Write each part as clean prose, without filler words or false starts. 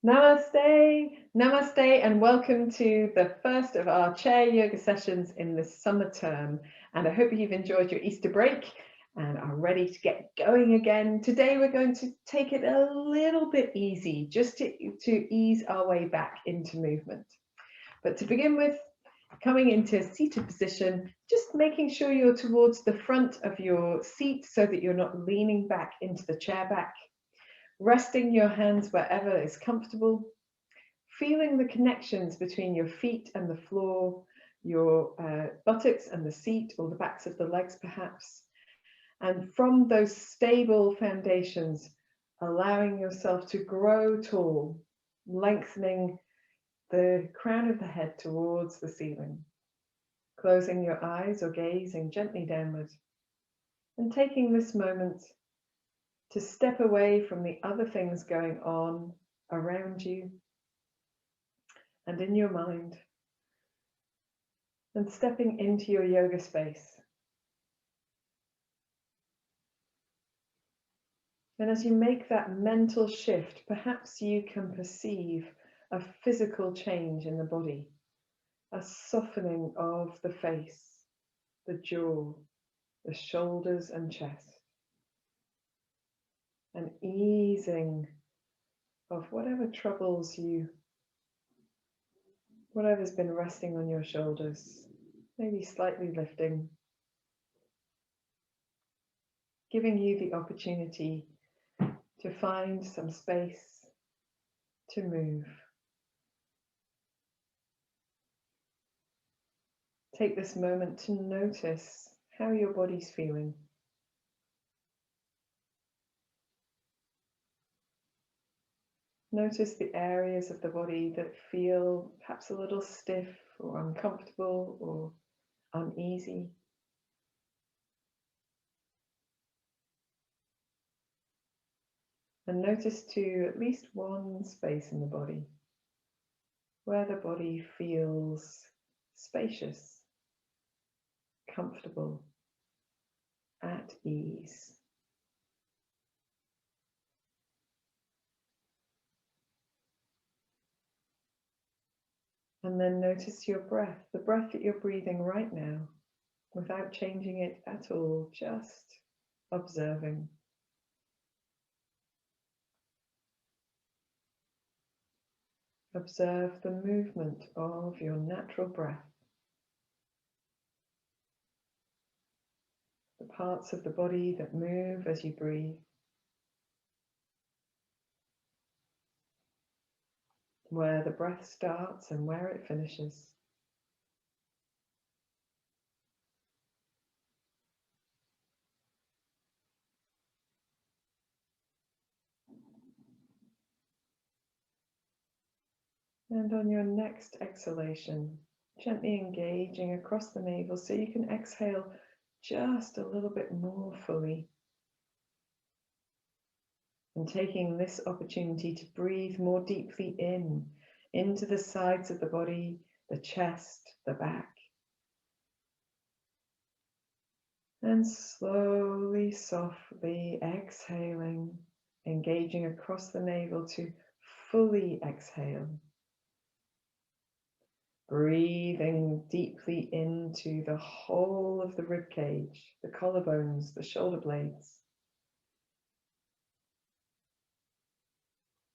Namaste, namaste, and welcome to the first of our chair yoga sessions in the summer term. And I hope you've enjoyed your Easter break and are ready to get going again. Today, we're going to take it a little bit easy, just to ease our way back into movement. But to begin with, coming into a seated position, just making sure you're towards the front of your seat so that you're not leaning back into the chair back. Resting your hands wherever is comfortable, feeling the connections between your feet and the floor, your buttocks and the seat, or the backs of the legs perhaps. And from those stable foundations, allowing yourself to grow tall, lengthening the crown of the head towards the ceiling, closing your eyes or gazing gently downward, and taking this moment to step away from the other things going on around you and in your mind, and stepping into your yoga space. And as you make that mental shift, perhaps you can perceive a physical change in the body, a softening of the face, the jaw, the shoulders and chest, an easing of whatever troubles you, whatever's been resting on your shoulders, maybe slightly lifting, giving you the opportunity to find some space to move. Take this moment to notice how your body's feeling. Notice the areas of the body that feel perhaps a little stiff or uncomfortable or uneasy. And notice too at least one space in the body where the body feels spacious, comfortable, at ease. And then notice your breath, the breath that you're breathing right now, without changing it at all, just observing. Observe the movement of your natural breath, the parts of the body that move as you breathe, where the breath starts and where it finishes. And on your next exhalation, gently engaging across the navel so you can exhale just a little bit more fully. And taking this opportunity to breathe more deeply into the sides of the body, the chest, the back. And slowly, softly exhaling, engaging across the navel to fully exhale. Breathing deeply into the whole of the rib cage, the collarbones, the shoulder blades.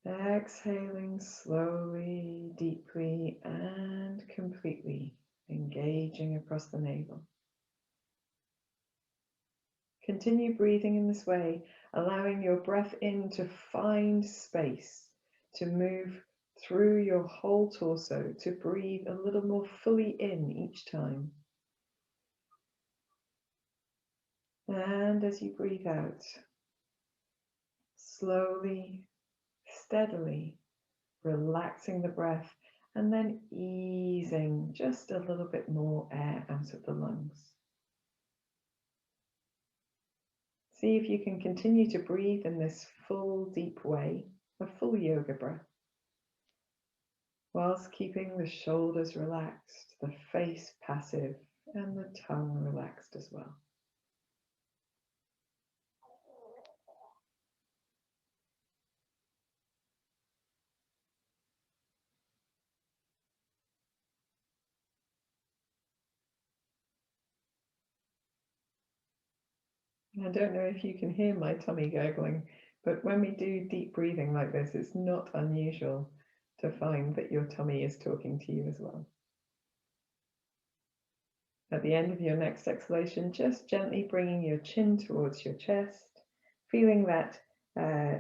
Exhaling slowly, deeply, and completely, engaging across the navel. Continue breathing in this way, allowing your breath in to find space, to move through your whole torso, to breathe a little more fully in each time. And as you breathe out, slowly, steadily, relaxing the breath, and then easing just a little bit more air out of the lungs. See if you can continue to breathe in this full, deep way, a full yoga breath, whilst keeping the shoulders relaxed, the face passive, and the tongue relaxed as well. I don't know if you can hear my tummy gurgling, but when we do deep breathing like this, it's not unusual to find that your tummy is talking to you as well. At the end of your next exhalation, just gently bringing your chin towards your chest, feeling that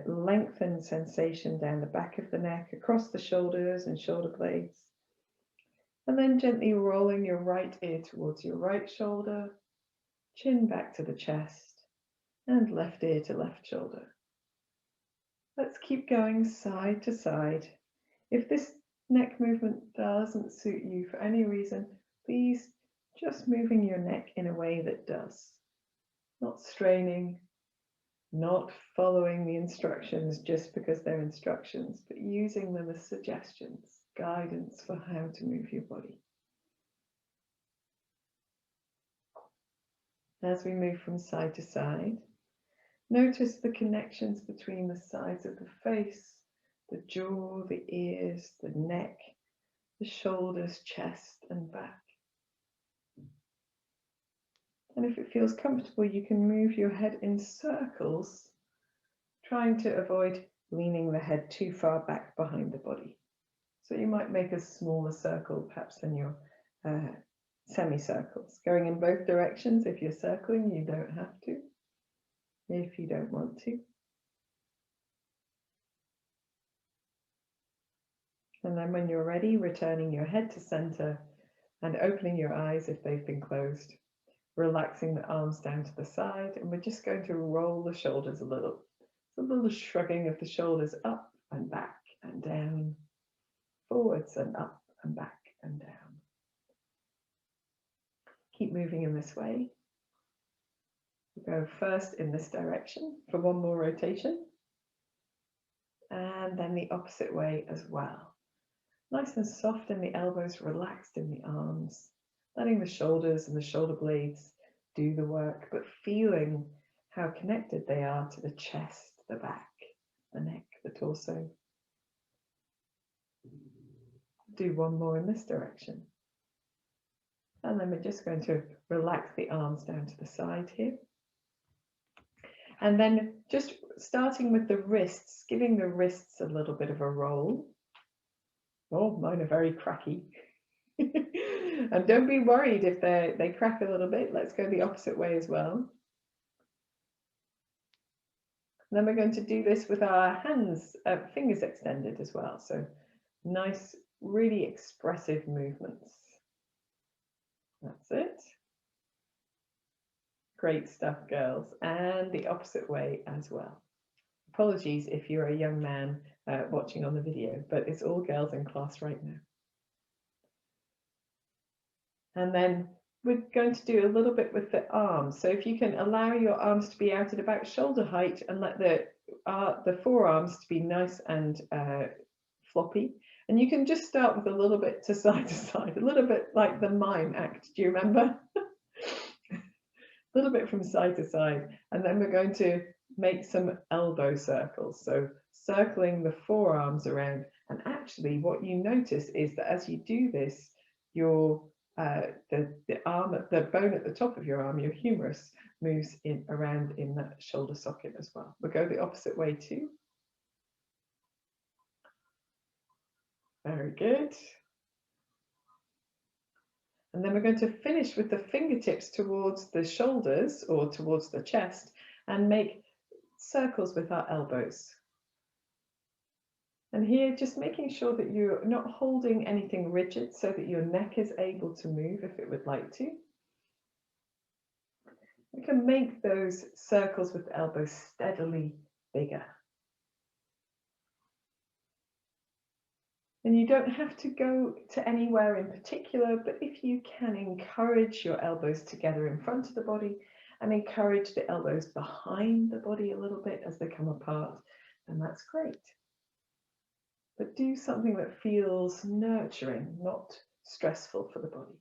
lengthened sensation down the back of the neck, across the shoulders and shoulder blades. And then gently rolling your right ear towards your right shoulder, chin back to the chest, and left ear to left shoulder. Let's keep going side to side. If this neck movement doesn't suit you for any reason, please just moving your neck in a way that does. Not straining, not following the instructions just because they're instructions, but using them as suggestions, guidance for how to move your body. As we move from side to side, notice the connections between the sides of the face, the jaw, the ears, the neck, the shoulders, chest, and back. And if it feels comfortable, you can move your head in circles, trying to avoid leaning the head too far back behind the body. So you might make a smaller circle, perhaps, than your semicircles, going in both directions. If you're circling, you don't have to, if you don't want to. And then when you're ready, returning your head to center and opening your eyes if they've been closed, relaxing the arms down to the side, and we're just going to roll the shoulders a little. It's a little shrugging of the shoulders up and back and down, forwards and up and back and down. Keep moving in this way. We'll go first in this direction for one more rotation, and then the opposite way as well. Nice and soft in the elbows, relaxed in the arms, letting the shoulders and the shoulder blades do the work, but feeling how connected they are to the chest, the back, the neck, the torso. Do one more in this direction. And then we're just going to relax the arms down to the side here. And then just starting with the wrists, giving the wrists a little bit of a roll. Oh, mine are very cracky. And don't be worried if they crack a little bit. Let's go the opposite way as well. And then we're going to do this with our hands, fingers extended as well. So nice, really expressive movements. That's it. Great stuff, girls. And the opposite way as well. Apologies if you're a young man watching on the video, but it's all girls in class right now. And then we're going to do a little bit with the arms. So if you can allow your arms to be out at about shoulder height and let the forearms to be nice and floppy. And you can just start with a little bit to side, a little bit like the mime act. Do you remember? A little bit from side to side. And then we're going to make some elbow circles. So circling the forearms around. And actually what you notice is that as you do this, your the bone at the top of your arm, your humerus, moves around in that shoulder socket as well. We'll go the opposite way too. Very good. And then we're going to finish with the fingertips towards the shoulders or towards the chest and make circles with our elbows. And here, just making sure that you're not holding anything rigid so that your neck is able to move if it would like to. We can make those circles with the elbows steadily bigger. And you don't have to go to anywhere in particular, but if you can encourage your elbows together in front of the body and encourage the elbows behind the body a little bit as they come apart, then that's great. But do something that feels nurturing, not stressful for the body.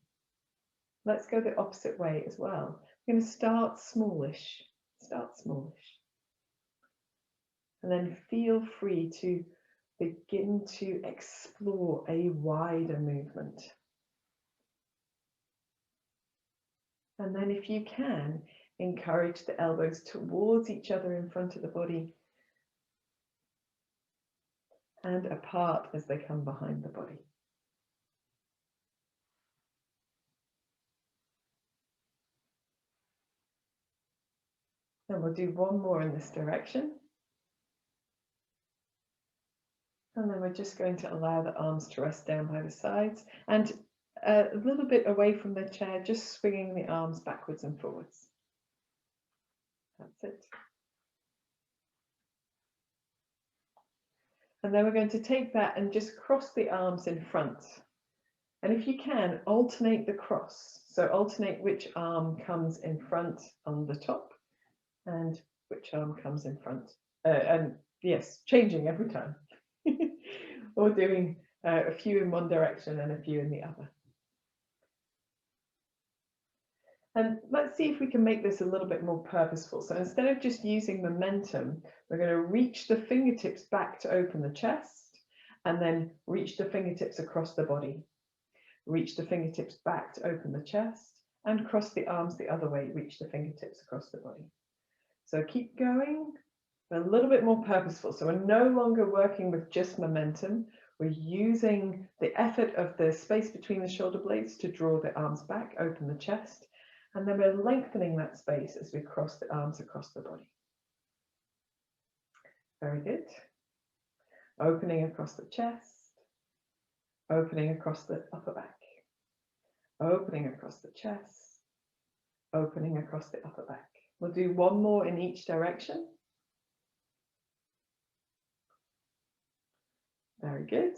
Let's go the opposite way as well. We're going to start smallish, and then feel free to begin to explore a wider movement. And then if you can, encourage the elbows towards each other in front of the body and apart as they come behind the body. And we'll do one more in this direction. And then we're just going to allow the arms to rest down by the sides and a little bit away from the chair, just swinging the arms backwards and forwards. That's it. And then we're going to take that and just cross the arms in front. And if you can, alternate the cross. So alternate which arm comes in front on the top and which arm comes in front. And yes, changing every time. Or doing a few in one direction and a few in the other. And let's see if we can make this a little bit more purposeful. So instead of just using momentum, we're going to reach the fingertips back to open the chest and then reach the fingertips across the body. Reach the fingertips back to open the chest and cross the arms the other way, reach the fingertips across the body. So keep going, a little bit more purposeful. So we're no longer working with just momentum. We're using the effort of the space between the shoulder blades to draw the arms back, open the chest, and then we're lengthening that space as we cross the arms across the body. Very good. Opening across the chest, opening across the upper back, opening across the chest, opening across the upper back. We'll do one more in each direction. Very good.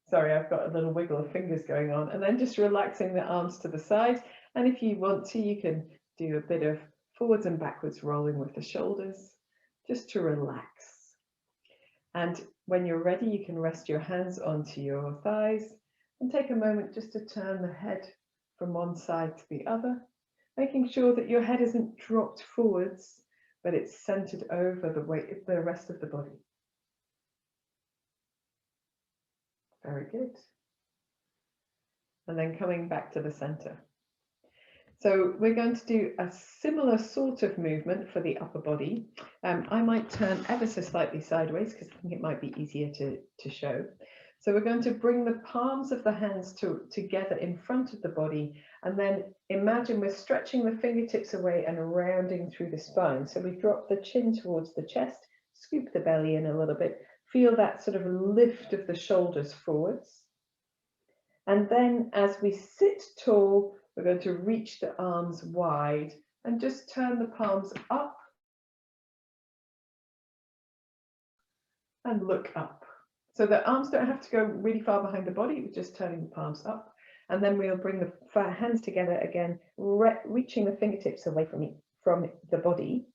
Sorry, I've got a little wiggle of fingers going on, and then just relaxing the arms to the side. And if you want to, you can do a bit of forwards and backwards rolling with the shoulders, just to relax. And when you're ready, you can rest your hands onto your thighs and take a moment just to turn the head from one side to the other, making sure that your head isn't dropped forwards, but it's centered over the rest of the body. Very good. And then coming back to the center. So we're going to do a similar sort of movement for the upper body. I might turn ever so slightly sideways because I think it might be easier to show. So we're going to bring the palms of the hands together in front of the body, and then imagine we're stretching the fingertips away and rounding through the spine. So we drop the chin towards the chest, scoop the belly in a little bit, feel that sort of lift of the shoulders forwards. And then as we sit tall, we're going to reach the arms wide and just turn the palms up and look up. So the arms don't have to go really far behind the body, we're just turning the palms up. And then we'll bring the hands together again, reaching the fingertips away from the body.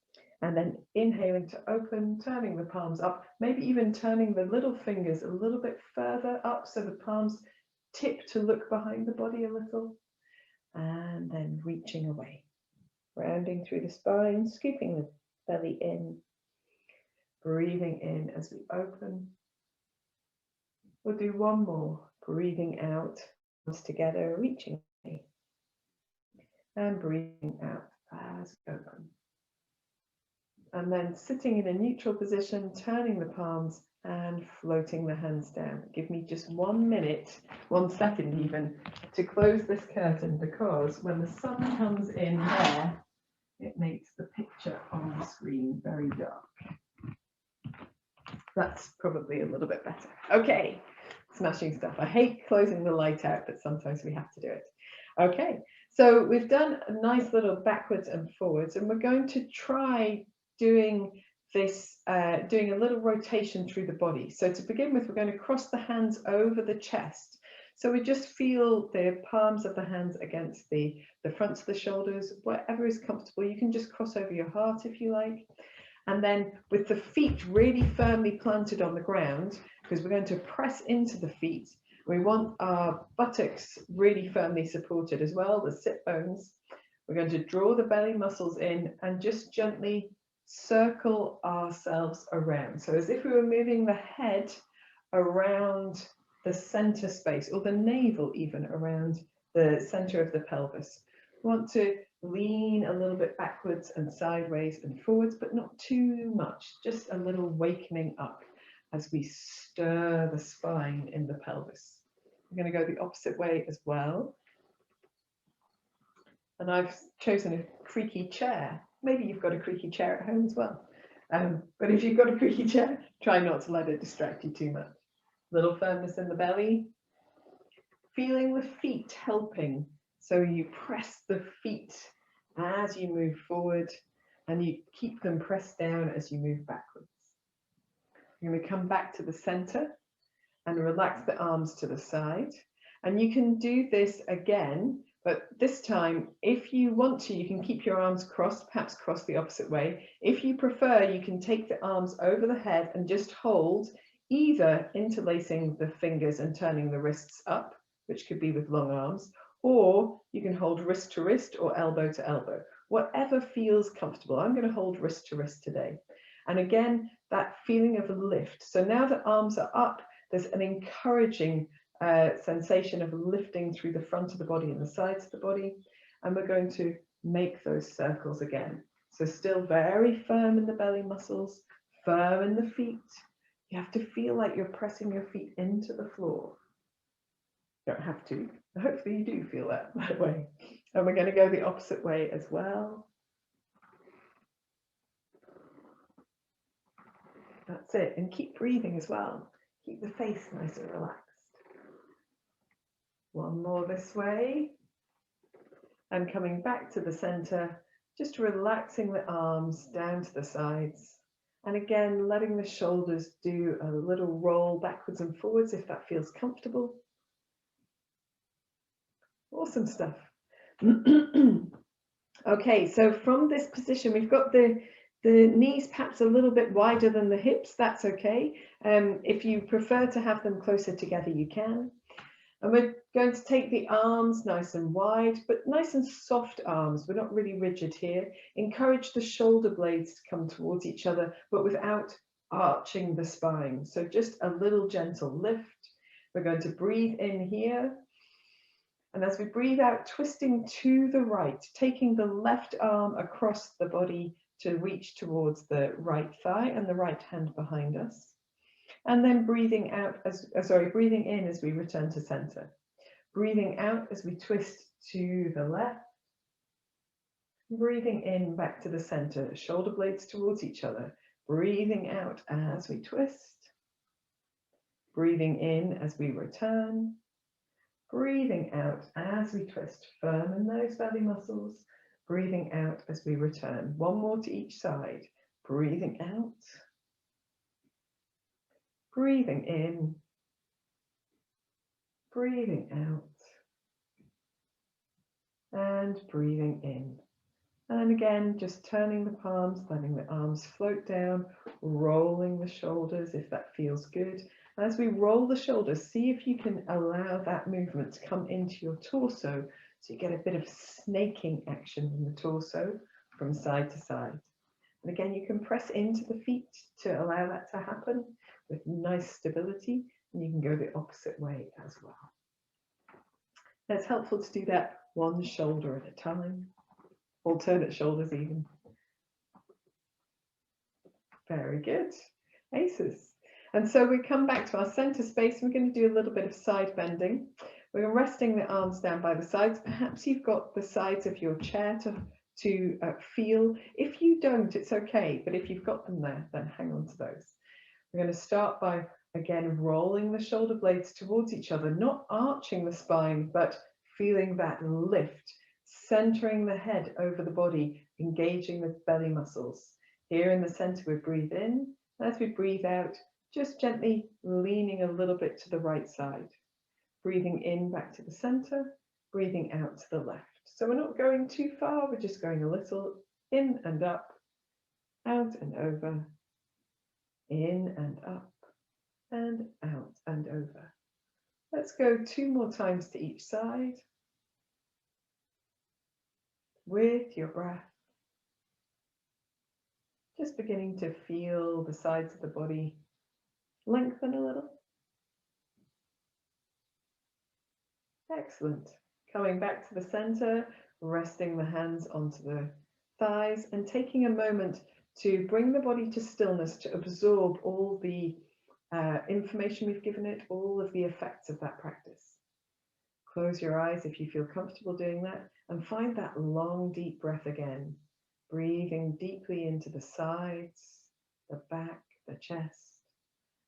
And then inhaling to open, turning the palms up, maybe even turning the little fingers a little bit further up so the palms tip to look behind the body a little. And then reaching away, rounding through the spine, scooping the belly in, breathing in as we open. We'll do one more, breathing out, arms together, reaching away, and breathing out as we open. And then sitting in a neutral position, turning the palms and floating the hands down. Give me just 1 minute, 1 second even, to close this curtain, because when the sun comes in there, it makes the picture on the screen very dark. That's probably a little bit better. Okay, smashing stuff. I hate closing the light out, but sometimes we have to do it. Okay, so we've done a nice little backwards and forwards, and we're going to try doing this, doing a little rotation through the body. So to begin with, we're going to cross the hands over the chest. So we just feel the palms of the hands against the fronts of the shoulders, whatever is comfortable. You can just cross over your heart if you like. And then with the feet really firmly planted on the ground, because we're going to press into the feet, we want our buttocks really firmly supported as well, the sit bones. We're going to draw the belly muscles in and just gently circle ourselves around. So as if we were moving the head around the center space, or the navel even around the center of the pelvis. We want to Lean a little bit backwards and sideways and forwards, but not too much, just a little wakening up as we stir the spine in the pelvis. We're going to go the opposite way as well. And I've chosen a creaky chair. Maybe you've got a creaky chair at home as well. But if you've got a creaky chair, try not to let it distract you too much. Little firmness in the belly. Feeling the feet helping. So you press the feet as you move forward and you keep them pressed down as you move backwards. You're going to come back to the center and relax the arms to the side. And you can do this again, but this time, if you want to, you can keep your arms crossed, perhaps cross the opposite way. If you prefer, you can take the arms over the head and just hold, either interlacing the fingers and turning the wrists up, which could be with long arms, or you can hold wrist to wrist or elbow to elbow, whatever feels comfortable. I'm going to hold wrist to wrist today. And again, that feeling of a lift. So now that arms are up, there's an encouraging sensation of lifting through the front of the body and the sides of the body. And we're going to make those circles again. So still very firm in the belly muscles, firm in the feet. You have to feel like you're pressing your feet into the floor. You don't have to. Hopefully you do feel that way. And we're going to go the opposite way as well. That's it. And keep breathing as well. Keep the face nice and relaxed. One more this way. And coming back to the center, just relaxing the arms down to the sides. And again, letting the shoulders do a little roll backwards and forwards if that feels comfortable. Awesome stuff. Okay, so from this position, we've got the knees perhaps a little bit wider than the hips. That's okay. If you prefer to have them closer together, you can. And we're going to take the arms nice and wide, but nice and soft arms. We're not really rigid here. Encourage the shoulder blades to come towards each other, but without arching the spine. So just a little gentle lift. We're going to breathe in here. And as we breathe out, twisting to the right, taking the left arm across the body to reach towards the right thigh and the right hand behind us. And then breathing out, breathing in as we return to center. Breathing out as we twist to the left. Breathing in back to the center, shoulder blades towards each other. Breathing out as we twist. Breathing in as we return. Breathing out as we twist, firm in those belly muscles. Breathing out as we return. One more to each side. Breathing out. Breathing in. Breathing out. And breathing in. And again, just turning the palms, letting the arms float down, rolling the shoulders if that feels good. As we roll the shoulders, see if you can allow that movement to come into your torso so you get a bit of snaking action in the torso from side to side. And again, you can press into the feet to allow that to happen with nice stability, and you can go the opposite way as well. It's helpful to do that one shoulder at a time, alternate shoulders even. Very good. Aces. And so we come back to our center space. We're going to do a little bit of side bending. We're resting the arms down by the sides. Perhaps you've got the sides of your chair to feel. If you don't, it's okay. But if you've got them there, then hang on to those. We're going to start by, again, rolling the shoulder blades towards each other, not arching the spine, but feeling that lift, centering the head over the body, engaging the belly muscles. Here in the center, we breathe in. As we breathe out, just gently leaning a little bit to the right side. Breathing in back to the center, breathing out to the left. So we're not going too far, we're just going a little in and up, out and over, in and up, and out and over. Let's go 2 more times to each side. With your breath, just beginning to feel the sides of the body lengthen a little. Excellent. Coming back to the center, resting the hands onto the thighs and taking a moment to bring the body to stillness, to absorb all the information we've given it, all of the effects of that practice. Close your eyes if you feel comfortable doing that, and find that long, deep breath again, breathing deeply into the sides, the back, the chest,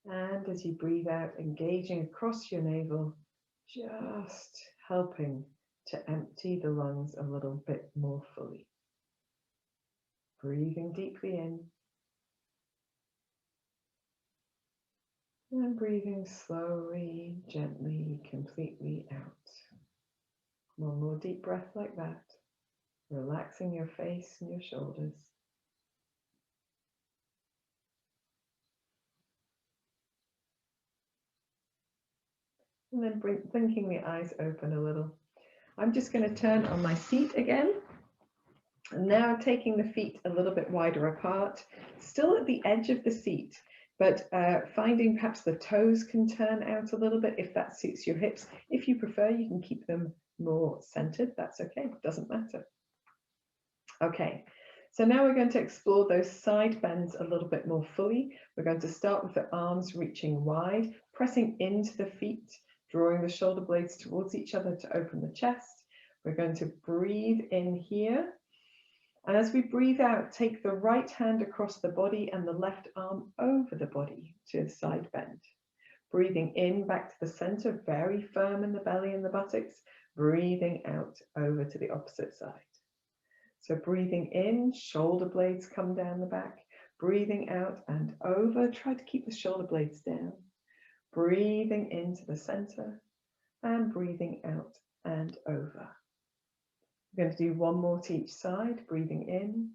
and as you breathe out, engaging across your navel, just helping to empty the lungs a little bit more fully. Breathing deeply in and breathing slowly, gently, completely out. One more deep breath like that, relaxing your face and your shoulders. And then blinking the eyes open a little. I'm just going to turn on my seat again. And now taking the feet a little bit wider apart, still at the edge of the seat, but finding perhaps the toes can turn out a little bit if that suits your hips. If you prefer, you can keep them more centered. That's okay, doesn't matter. Okay, so now we're going to explore those side bends a little bit more fully. We're going to start with the arms reaching wide, pressing into the feet, drawing the shoulder blades towards each other to open the chest. We're going to breathe in here. And as we breathe out, take the right hand across the body and the left arm over the body to the side bend. Breathing in back to the center, very firm in the belly and the buttocks. Breathing out over to the opposite side. So breathing in, shoulder blades come down the back. Breathing out and over, try to keep the shoulder blades down. Breathing into the center and breathing out and over. We're going to do one more to each side, breathing in,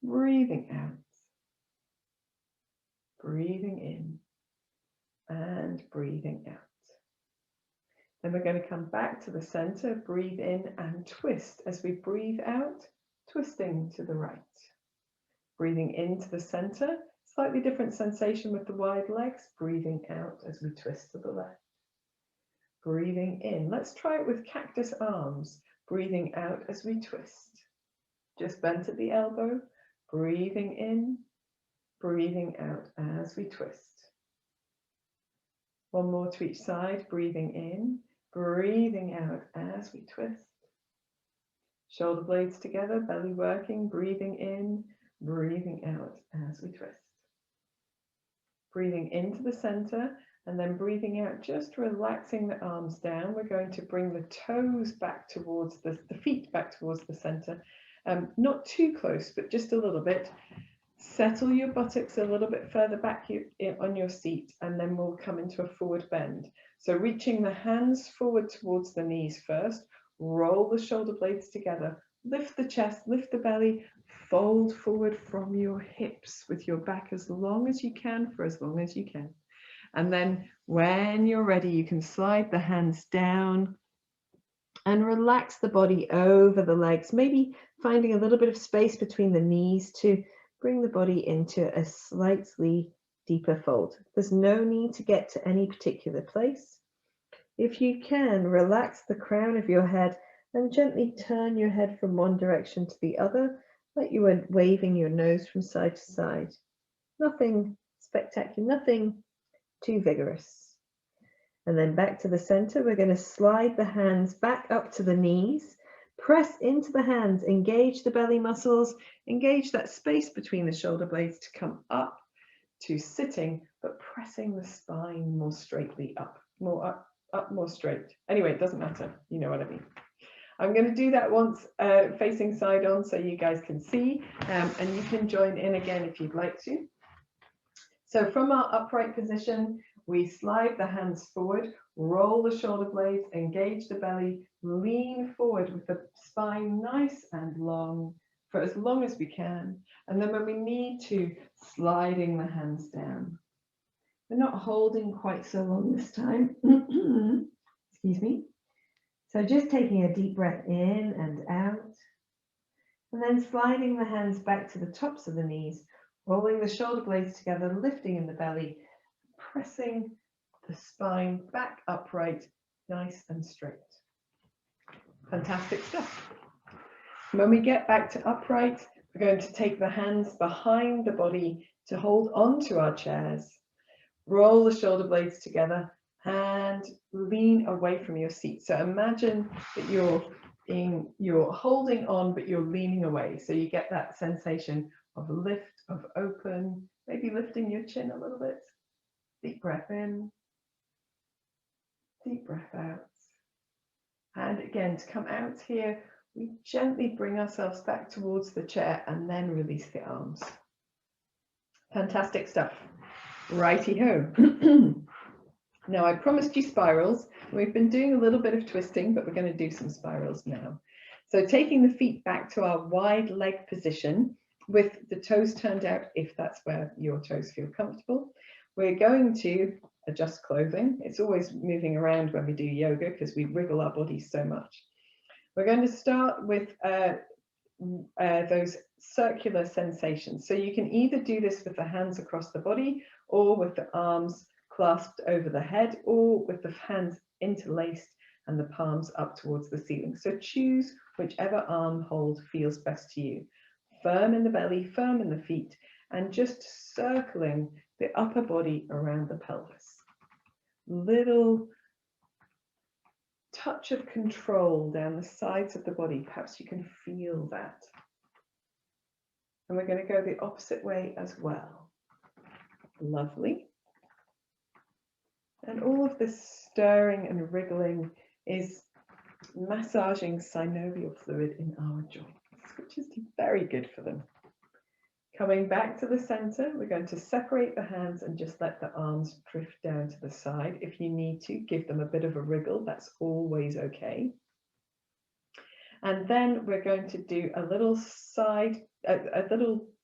breathing out, breathing in, and breathing out. Then we're going to come back to the center, breathe in and twist as we breathe out, twisting to the right. Breathing into the center, slightly different sensation with the wide legs, breathing out as we twist to the left. Breathing in, let's try it with cactus arms. Breathing out as we twist. Just bent at the elbow, breathing in, breathing out as we twist. One more to each side, breathing in, breathing out as we twist. Shoulder blades together, belly working, breathing in, breathing out as we twist. Breathing into the center and then breathing out, just relaxing the arms down. We're going to bring the toes back towards the feet back towards the center. Not too close, but just a little bit. Settle your buttocks a little bit further back on your seat, and then we'll come into a forward bend. So reaching the hands forward towards the knees first, roll the shoulder blades together, lift the chest, lift the belly, fold forward from your hips with your back as long as you can for as long as you can. And then when you're ready, you can slide the hands down and relax the body over the legs, maybe finding a little bit of space between the knees to bring the body into a slightly deeper fold. There's no need to get to any particular place. If you can, relax the crown of your head and gently turn your head from one direction to the other, like you were waving your nose from side to side. Nothing spectacular, nothing too vigorous. And then back to the center, we're going to slide the hands back up to the knees, press into the hands, engage the belly muscles, engage that space between the shoulder blades to come up to sitting, but pressing the spine more straightly up, more straight. Anyway, it doesn't matter, you know what I mean. I'm going to do that once facing side on so you guys can see, and you can join in again if you'd like to. So from our upright position, we slide the hands forward, roll the shoulder blades, engage the belly, lean forward with the spine nice and long for as long as we can. And then when we need to, sliding the hands down. We're not holding quite so long this time. Excuse me. So just taking a deep breath in and out. And then sliding the hands back to the tops of the knees, rolling the shoulder blades together, lifting in the belly, pressing the spine back upright, nice and straight. Fantastic stuff. When we get back to upright, we're going to take the hands behind the body to hold onto our chairs. Roll the shoulder blades together and lean away from your seat. So imagine that you're holding on, but you're leaning away. So you get that sensation of lift, of open, maybe lifting your chin a little bit. Deep breath in, deep breath out. And again, to come out here, we gently bring ourselves back towards the chair and then release the arms. Fantastic stuff. Righty-ho. Now, I promised you spirals. We've been doing a little bit of twisting, but we're going to do some spirals now. So taking the feet back to our wide leg position with the toes turned out, if that's where your toes feel comfortable, we're going to adjust clothing. It's always moving around when we do yoga because we wriggle our bodies so much. We're going to start with those circular sensations. So you can either do this with the hands across the body or with the arms clasped over the head or with the hands interlaced and the palms up towards the ceiling. So choose whichever arm hold feels best to you. Firm in the belly, firm in the feet, and just circling the upper body around the pelvis. Little touch of control down the sides of the body. Perhaps you can feel that. And we're going to go the opposite way as well. Lovely. And all of this stirring and wriggling is massaging synovial fluid in our joints, which is very good for them. Coming back to the center, we're going to separate the hands and just let the arms drift down to the side. If you need to, give them a bit of a wriggle. That's always okay. And then we're going to do a little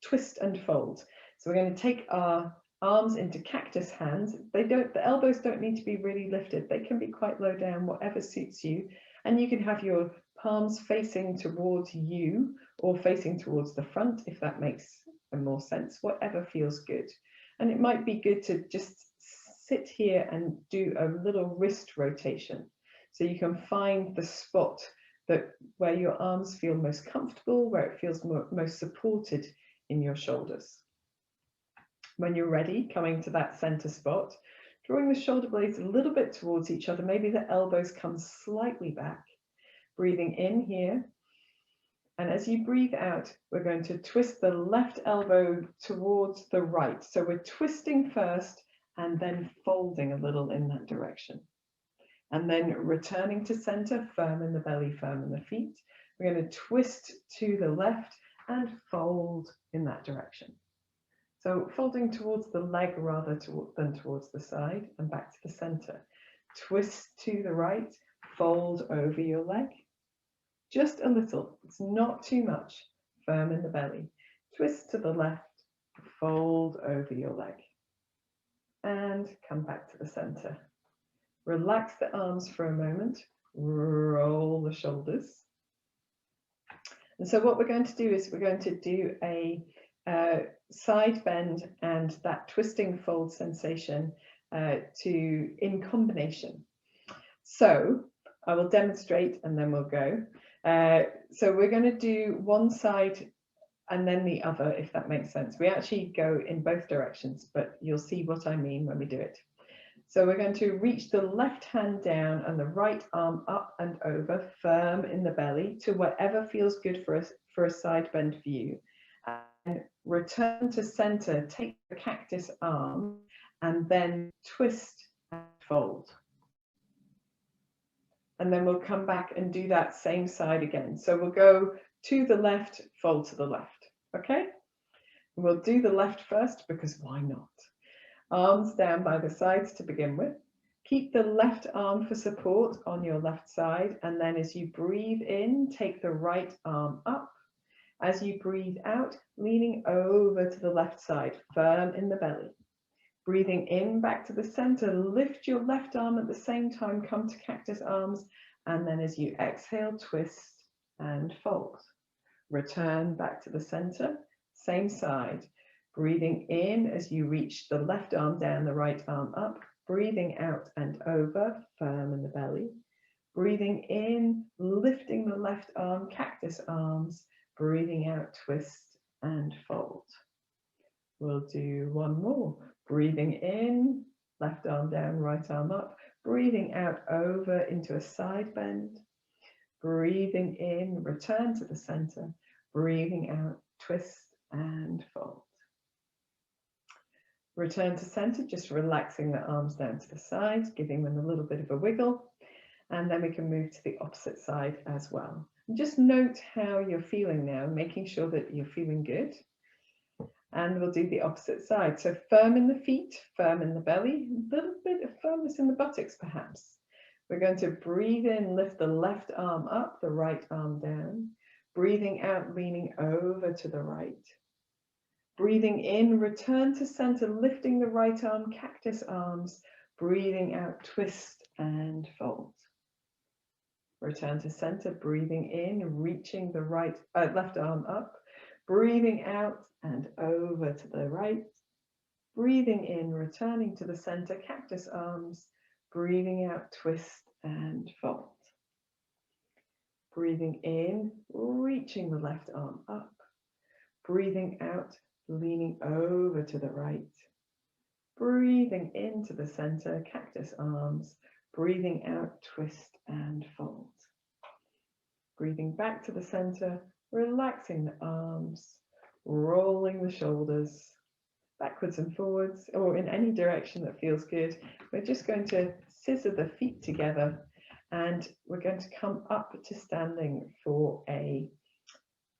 twist and fold. So we're going to take our arms into cactus hands. The elbows don't need to be really lifted. They can be quite low down, whatever suits you. And you can have your palms facing towards you or facing towards the front, if that makes more sense, whatever feels good. And it might be good to just sit here and do a little wrist rotation. So you can find the spot where your arms feel most comfortable, where it feels most supported in your shoulders. When you're ready, coming to that center spot, drawing the shoulder blades a little bit towards each other, maybe the elbows come slightly back. Breathing in here. And as you breathe out, we're going to twist the left elbow towards the right. So we're twisting first and then folding a little in that direction. And then returning to center, firm in the belly, firm in the feet. We're going to twist to the left and fold in that direction. So folding towards the leg rather than towards the side and back to the center. Twist to the right, fold over your leg. Just a little, it's not too much. Firm in the belly. Twist to the left, fold over your leg. And come back to the center. Relax the arms for a moment. Roll the shoulders. And so what we're going to do is we're going to do a side bend and that twisting fold sensation in combination. So I will demonstrate and then we'll go. So we're going to do one side and then the other, if that makes sense. We actually go in both directions, but you'll see what I mean when we do it. So we're going to reach the left hand down and the right arm up and over, firm in the belly to whatever feels good for a side bend view. And return to center, take the cactus arm and then twist and fold. And then we'll come back and do that same side again. So we'll go to the left, fold to the left, okay? We'll do the left first because why not? Arms down by the sides to begin with. Keep the left arm for support on your left side. And then as you breathe in, take the right arm up. As you breathe out, leaning over to the left side, firm in the belly. Breathing in back to the center, lift your left arm at the same time, come to cactus arms, and then as you exhale, twist and fold. Return back to the center, same side. Breathing in as you reach the left arm down, the right arm up. Breathing out and over, firm in the belly. Breathing in, lifting the left arm, cactus arms. Breathing out, twist and fold. We'll do one more. Breathing in, left arm down, right arm up. Breathing out, over into a side bend. Breathing in, return to the center. Breathing out, twist and fold. Return to center, just relaxing the arms down to the sides, giving them a little bit of a wiggle. And then we can move to the opposite side as well. And just note how you're feeling now, making sure that you're feeling good. And we'll do the opposite side. So firm in the feet, firm in the belly, a little bit of firmness in the buttocks perhaps. We're going to breathe in, lift the left arm up, the right arm down. Breathing out, leaning over to the right. Breathing in, return to center, lifting the right arm, cactus arms. Breathing out, twist and fold. Return to center, breathing in, reaching the left arm up. Breathing out and over to the right. Breathing in, returning to the center, cactus arms. Breathing out, twist and fold. Breathing in, reaching the left arm up. Breathing out, leaning over to the right. Breathing into the center, cactus arms. Breathing out, twist and fold. Breathing back to the center, relaxing the arms, rolling the shoulders backwards and forwards, or in any direction that feels good. We're just going to scissor the feet together and we're going to come up to standing for a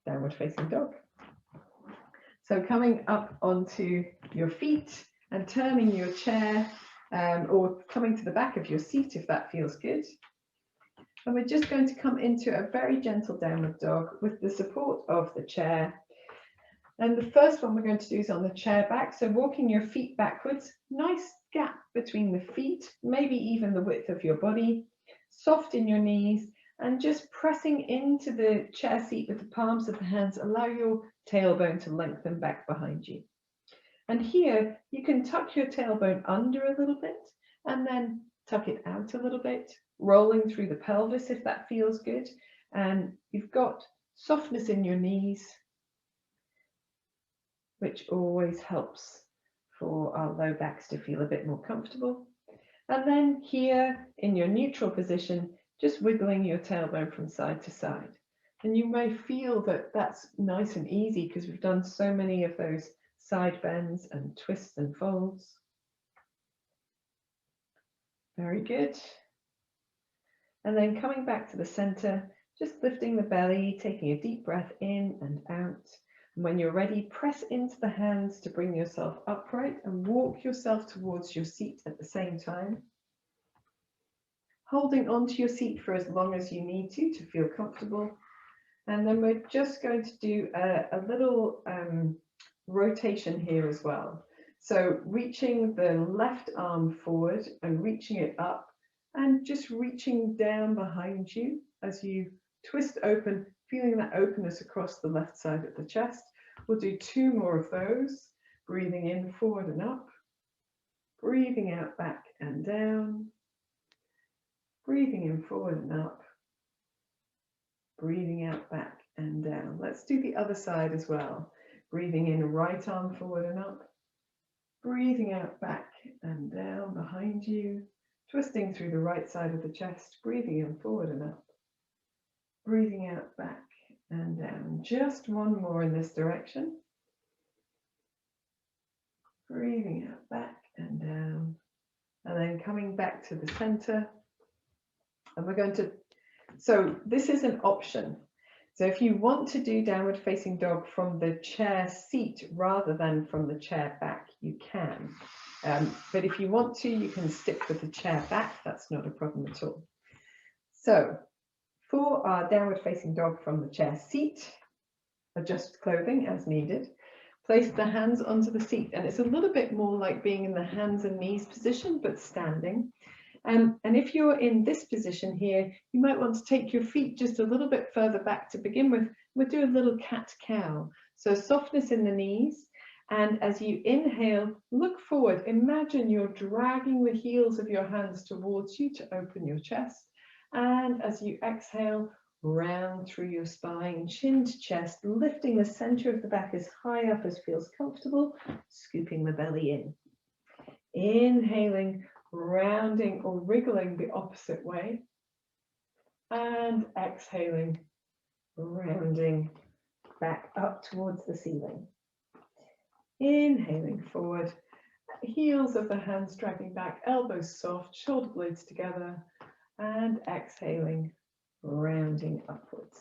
downward facing dog. So coming up onto your feet and turning your chair or coming to the back of your seat if that feels good. And we're just going to come into a very gentle downward dog with the support of the chair. And the first one we're going to do is on the chair back. So walking your feet backwards, nice gap between the feet, maybe even the width of your body, soft in your knees, and just pressing into the chair seat with the palms of the hands. Allow your tailbone to lengthen back behind you. And here you can tuck your tailbone under a little bit and then tuck it out a little bit, rolling through the pelvis if that feels good. And you've got softness in your knees, which always helps for our low backs to feel a bit more comfortable. And then here in your neutral position, just wiggling your tailbone from side to side. And you may feel that that's nice and easy because we've done so many of those side bends and twists and folds. Very good. And then coming back to the center, just lifting the belly, taking a deep breath in and out. And when you're ready, press into the hands to bring yourself upright and walk yourself towards your seat at the same time. Holding onto your seat for as long as you need to feel comfortable. And then we're just going to do a little rotation here as well. So reaching the left arm forward and reaching it up and just reaching down behind you as you twist open, feeling that openness across the left side of the chest. We'll do 2 more of those. Breathing in, forward and up. Breathing out, back and down. Breathing in, forward and up. Breathing out, back and down. Let's do the other side as well. Breathing in, right arm forward and up. Breathing out, back and down behind you. Twisting through the right side of the chest. Breathing in, forward and up. Breathing out, back and down. Just 1 more in this direction. Breathing out, back and down. And then coming back to the center. And we're going to, so this is an option. So if you want to do downward facing dog from the chair seat rather than from the chair back, you can. But if you want to, you can stick with the chair back. That's not a problem at all. So for our downward facing dog from the chair seat, adjust clothing as needed. Place the hands onto the seat. And it's a little bit more like being in the hands and knees position, but standing. And if you're in this position here, you might want to take your feet just a little bit further back to begin with. We'll do a little cat-cow. So softness in the knees. And as you inhale, look forward. Imagine you're dragging the heels of your hands towards you to open your chest. And as you exhale, round through your spine, chin to chest, lifting the center of the back as high up as feels comfortable, scooping the belly in. Inhaling, rounding or wriggling the opposite way. And exhaling, rounding back up towards the ceiling. Inhaling forward, heels of the hands dragging back, elbows soft, shoulder blades together, and exhaling, rounding upwards.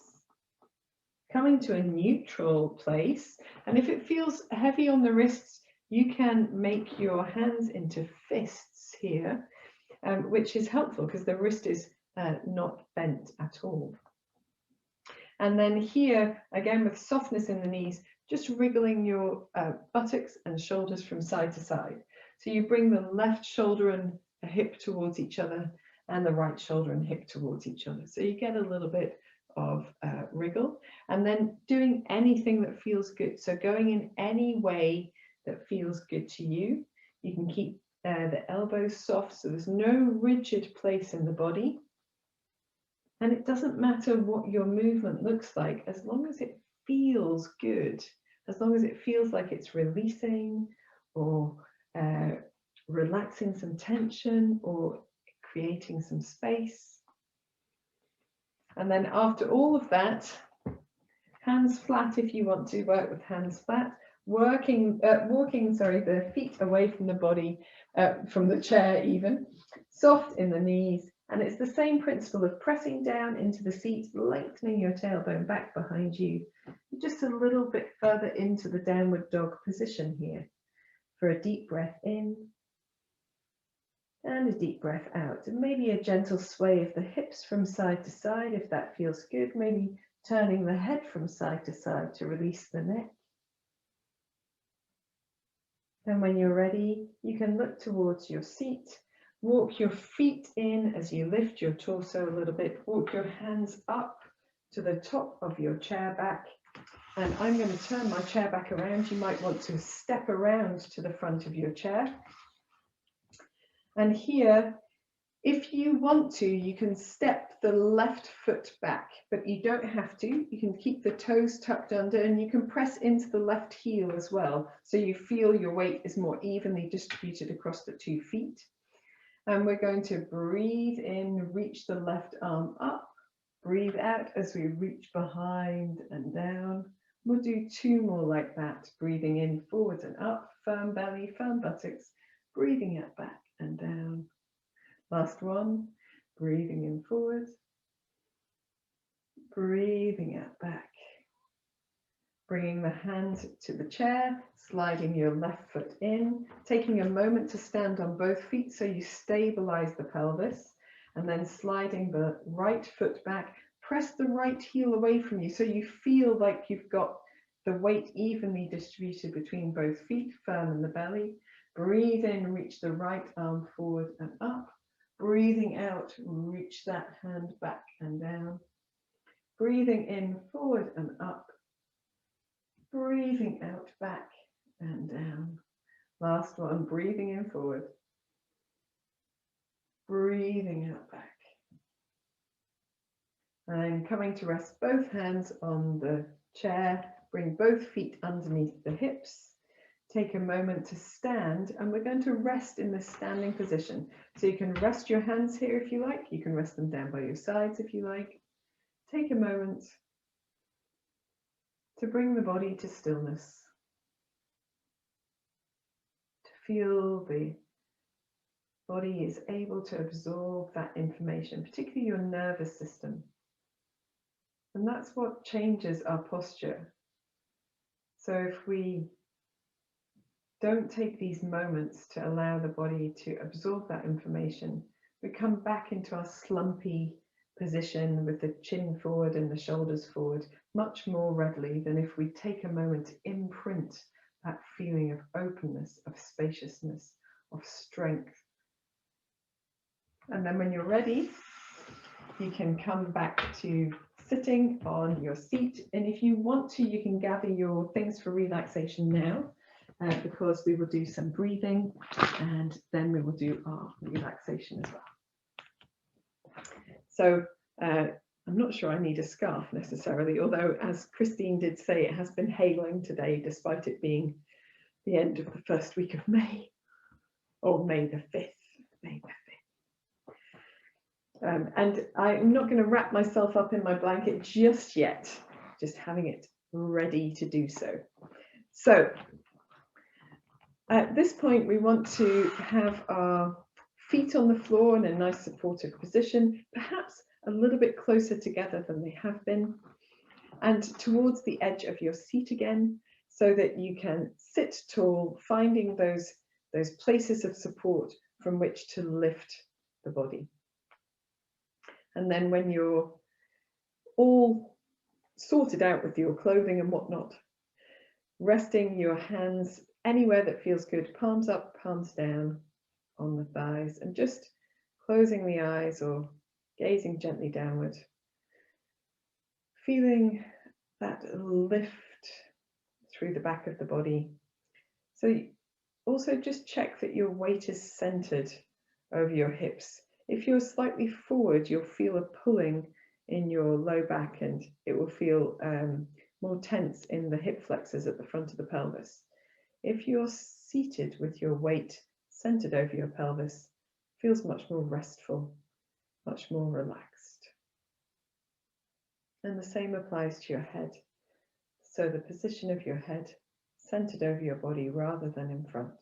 Coming to a neutral place, and if it feels heavy on the wrists, you can make your hands into fists here, which is helpful because the wrist is not bent at all. And then here, again with softness in the knees, just wriggling your buttocks and shoulders from side to side. So you bring the left shoulder and hip towards each other and the right shoulder and hip towards each other. So you get a little bit of wriggle, and then doing anything that feels good. So going in any way that feels good to you. You can keep the elbows soft, so there's no rigid place in the body. And it doesn't matter what your movement looks like, as long as it feels good, as long as it feels like it's releasing or relaxing some tension or creating some space. And then after all of that, hands flat if you want to work with hands flat, walking the feet away from the body, from the chair even, soft in the knees. And it's the same principle of pressing down into the seat, lengthening your tailbone back behind you, just a little bit further into the downward dog position here. For a deep breath in and a deep breath out. And maybe a gentle sway of the hips from side to side if that feels good. Maybe turning the head from side to side to release the neck. And when you're ready, you can look towards your seat. Walk your feet in as you lift your torso a little bit. Walk your hands up to the top of your chair back. And I'm going to turn my chair back around. You might want to step around to the front of your chair. And here, if you want to, you can step the left foot back, but you don't have to. You can keep the toes tucked under, and you can press into the left heel as well, so you feel your weight is more evenly distributed across the 2 feet. And we're going to breathe in, reach the left arm up, breathe out as we reach behind and down. We'll do 2 more like that, breathing in, forwards and up, firm belly, firm buttocks, breathing out, back and down. Last one, breathing in forward, breathing out back. Bringing the hand to the chair, sliding your left foot in, taking a moment to stand on both feet so you stabilize the pelvis, and then sliding the right foot back. Press the right heel away from you so you feel like you've got the weight evenly distributed between both feet, firm in the belly. Breathe in, reach the right arm forward and up. Breathing out, reach that hand back and down. Breathing in, forward and up. Breathing out, back and down. Last one, breathing in forward. Breathing out back. And coming to rest both hands on the chair. Bring both feet underneath the hips. Take a moment to stand, and we're going to rest in this standing position. So you can rest your hands here if you like. You can rest them down by your sides if you like. Take a moment to bring the body to stillness. To feel the body is able to absorb that information, particularly your nervous system. And that's what changes our posture. So if we don't take these moments to allow the body to absorb that information, we come back into our slumpy position with the chin forward and the shoulders forward much more readily than if we take a moment to imprint that feeling of openness, of spaciousness, of strength. And then when you're ready, you can come back to sitting on your seat. And if you want to, you can gather your things for relaxation now, because we will do some breathing and then we will do our relaxation as well. So I'm not sure I need a scarf necessarily, although as Christine did say, it has been hailing today, despite it being the end of the first week of May, or May the 5th. May the 5th. And I'm not going to wrap myself up in my blanket just yet, just having it ready to do so. So at this point, we want to have our feet on the floor in a nice supportive position, perhaps a little bit closer together than they have been, and towards the edge of your seat again, so that you can sit tall, finding those places of support from which to lift the body. And then when you're all sorted out with your clothing and whatnot, resting your hands anywhere that feels good, palms up, palms down on the thighs, and just closing the eyes or gazing gently downward, feeling that lift through the back of the body. So also just check that your weight is centered over your hips. If you're slightly forward, you'll feel a pulling in your low back, and it will feel more tense in the hip flexors at the front of the pelvis. If you're seated with your weight centered over your pelvis, it feels much more restful, much more relaxed. And the same applies to your head. So the position of your head centered over your body rather than in front.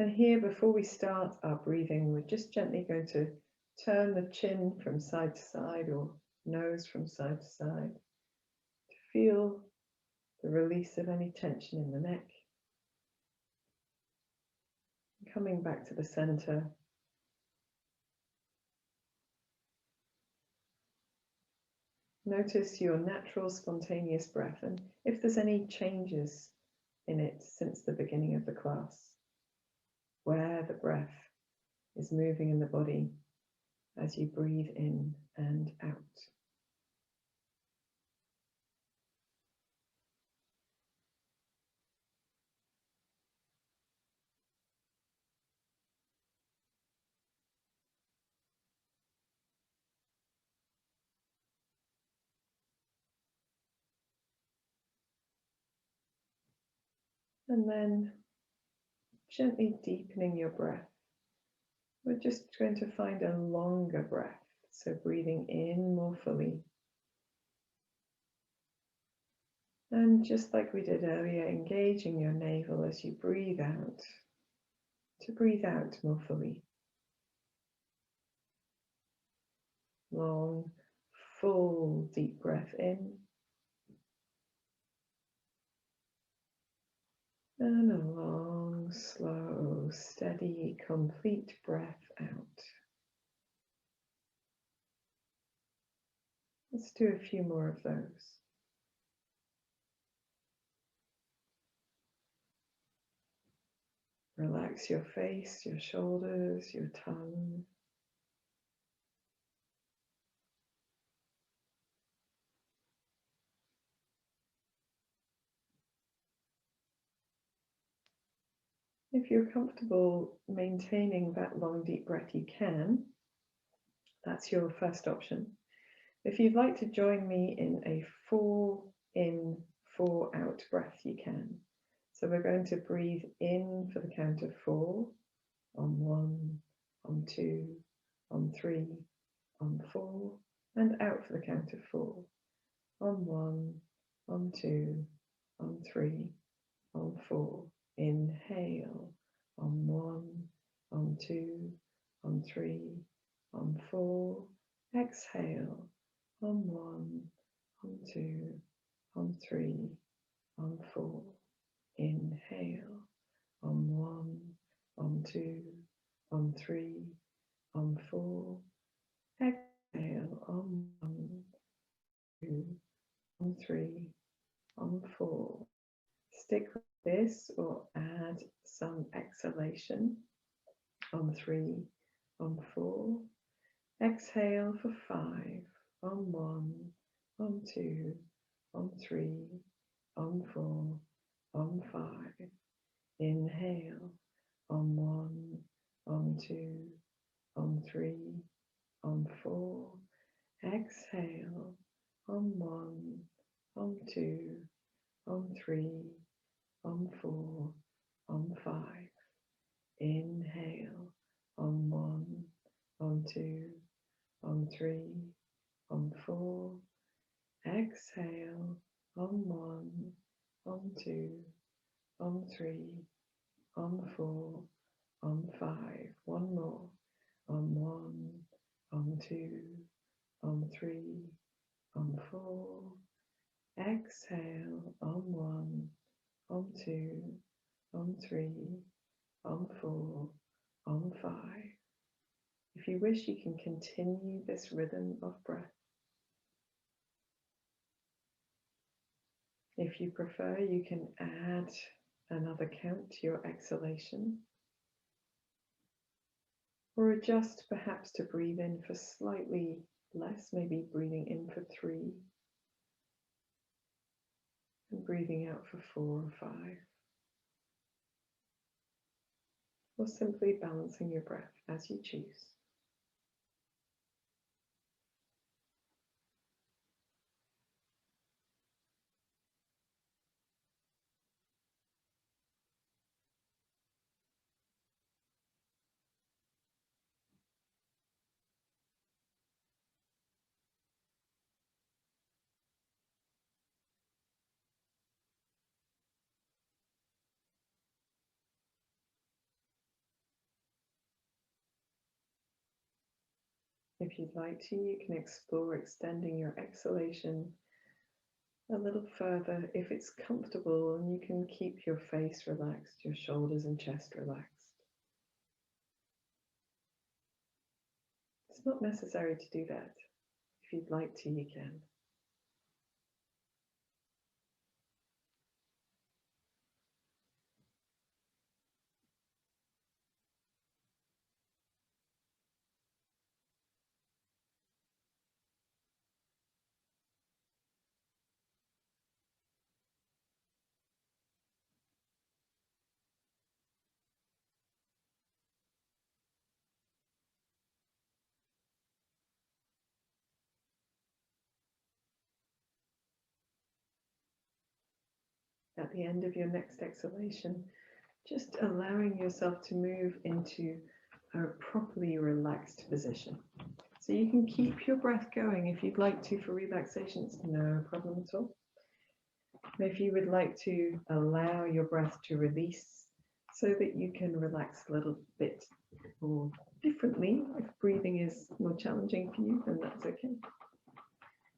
And here, before we start our breathing, we're just gently going to turn the chin from side to side, or nose from side to side, to feel the release of any tension in the neck. Coming back to the center. Notice your natural spontaneous breath, and if there's any changes in it since the beginning of the class, where the breath is moving in the body as you breathe in and out. And then gently deepening your breath. We're just going to find a longer breath. So breathing in more fully. And just like we did earlier, engaging your navel as you breathe out, to breathe out more fully. Long, full, deep breath in. And a long, slow, steady, complete breath out. Let's do a few more of those. Relax your face, your shoulders, your tongue. If you're comfortable maintaining that long, deep breath, you can. That's your first option. If you'd like to join me in a 4 in, 4 out breath, you can. So we're going to breathe in for the count of 4, on 1, on 2, on 3, on 4, and out for the count of 4, on 1, on 2, on 3, on 4. Inhale, on 1, on 2, on 3, on 4. Exhale, on 1, on 2, on 3, on 4. Inhale, on 1, on 2, on 3, on 4. Exhale, on 1, 2, on 3, on 4. Stick with this or add some exhalation on 3, on 4. Exhale for 5, on 1, on 2, on 3, on 4, on 5. Inhale, on 1, on 2, on 3, on 4, exhale, on 1, on 2, on 3, on 4, on 5, inhale, on 1, on 2, on 3, on 4, exhale, on 1, on 2, on 3, on 4, on 5, one more, on 1, on 2, on 3, on 4, exhale, on 1, on 2, on 3, on 4, on 5. If you wish, you can continue this rhythm of breath. If you prefer, you can add another count to your exhalation, or adjust perhaps to breathe in for slightly less, maybe breathing in for 3 and breathing out for 4 or 5, or simply balancing your breath as you choose. If you'd like to, you can explore extending your exhalation a little further if it's comfortable, and you can keep your face relaxed, your shoulders and chest relaxed. It's not necessary to do that. If you'd like to, you can. At the end of your next exhalation, just allowing yourself to move into a properly relaxed position. So you can keep your breath going if you'd like to for relaxation, it's no problem at all. If you would like to allow your breath to release so that you can relax a little bit more differently, if breathing is more challenging for you, then that's okay.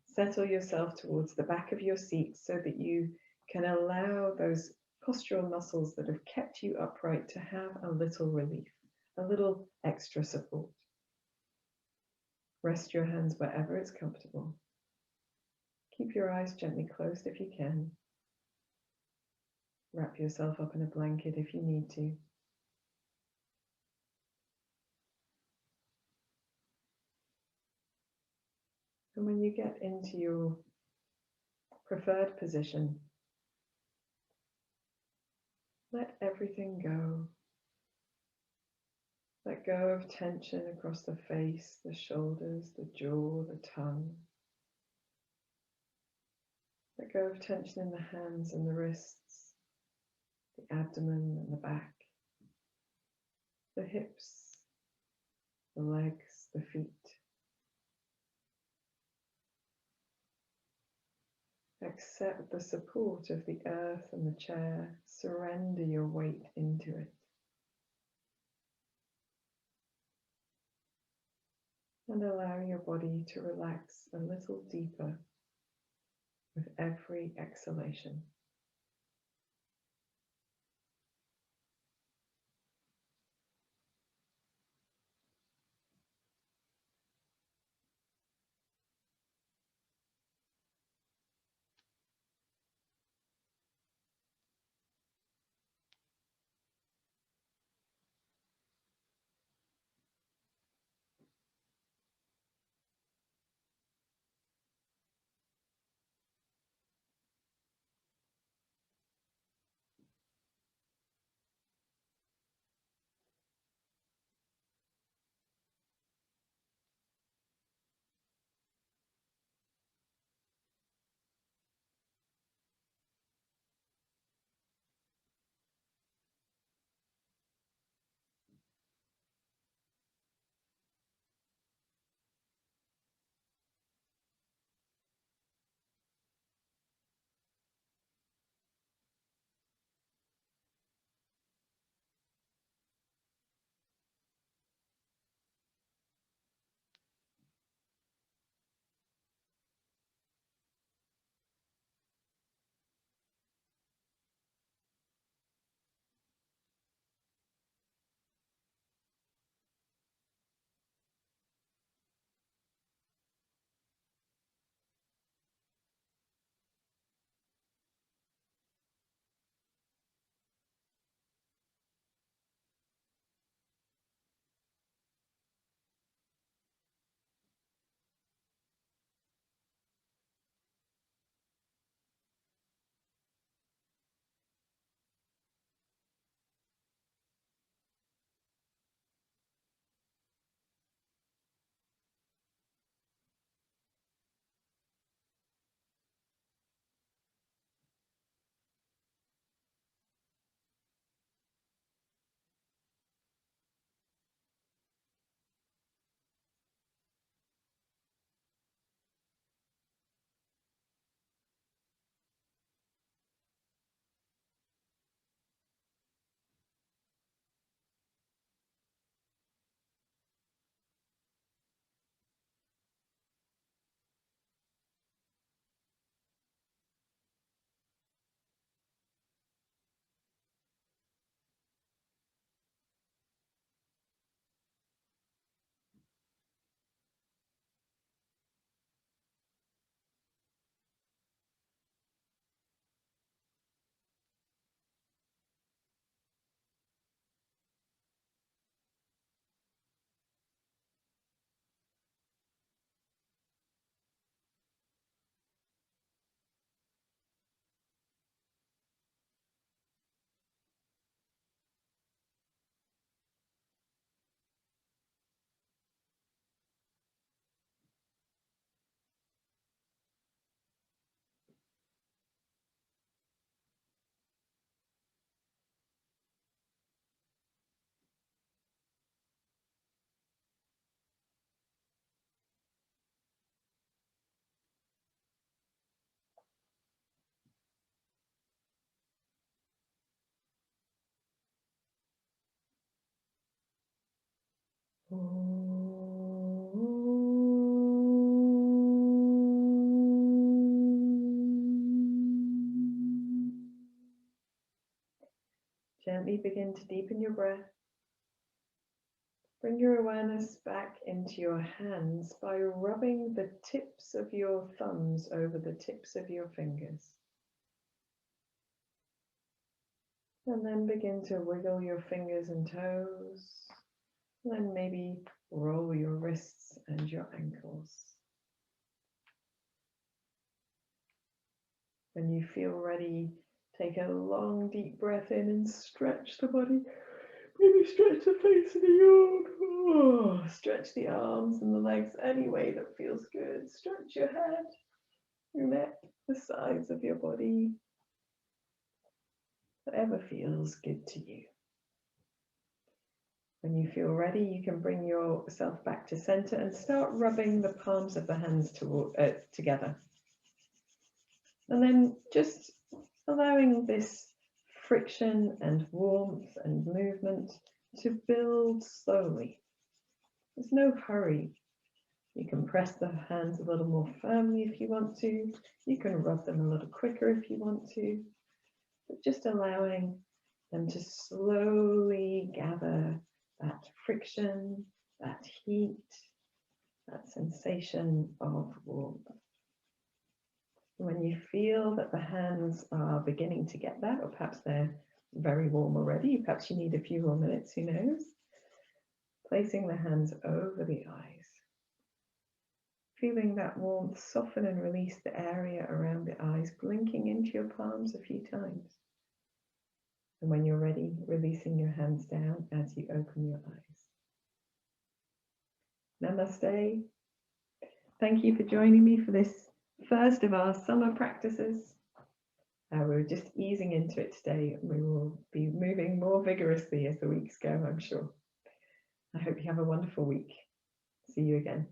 Settle yourself towards the back of your seat so that you can allow those postural muscles that have kept you upright to have a little relief, a little extra support. Rest your hands wherever it's comfortable. Keep your eyes gently closed if you can. Wrap yourself up in a blanket if you need to. And when you get into your preferred position, let everything go. Let go of tension across the face, the shoulders, the jaw, the tongue. Let go of tension in the hands and the wrists, the abdomen and the back, the hips, the legs, the feet. Accept the support of the earth and the chair. Surrender your weight into it. And allow your body to relax a little deeper with every exhalation. Gently begin to deepen your breath. Bring your awareness back into your hands by rubbing the tips of your thumbs over the tips of your fingers. And then begin to wiggle your fingers and toes. And then maybe roll your wrists and your ankles. When you feel ready, take a long, deep breath in and stretch the body. Maybe stretch the face of the yoke. Oh, stretch the arms and the legs any way that feels good. Stretch your head, your neck, the sides of your body. Whatever feels good to you. When you feel ready, you can bring yourself back to center and start rubbing the palms of the hands together. And then just allowing this friction and warmth and movement to build slowly. There's no hurry. You can press the hands a little more firmly if you want to. You can rub them a little quicker if you want to. But just allowing them to slowly gather that friction, that heat, that sensation of warmth. When you feel that the hands are beginning to get that, or perhaps they're very warm already, perhaps you need a few more minutes, who knows? Placing the hands over the eyes. Feeling that warmth soften and release the area around the eyes, blinking into your palms a few times. And when you're ready, releasing your hands down as you open your eyes. Namaste. Thank you for joining me for this first of our summer practices. We're just easing into it today, and we will be moving more vigorously as the weeks go, I'm sure. I hope you have a wonderful week. See you again.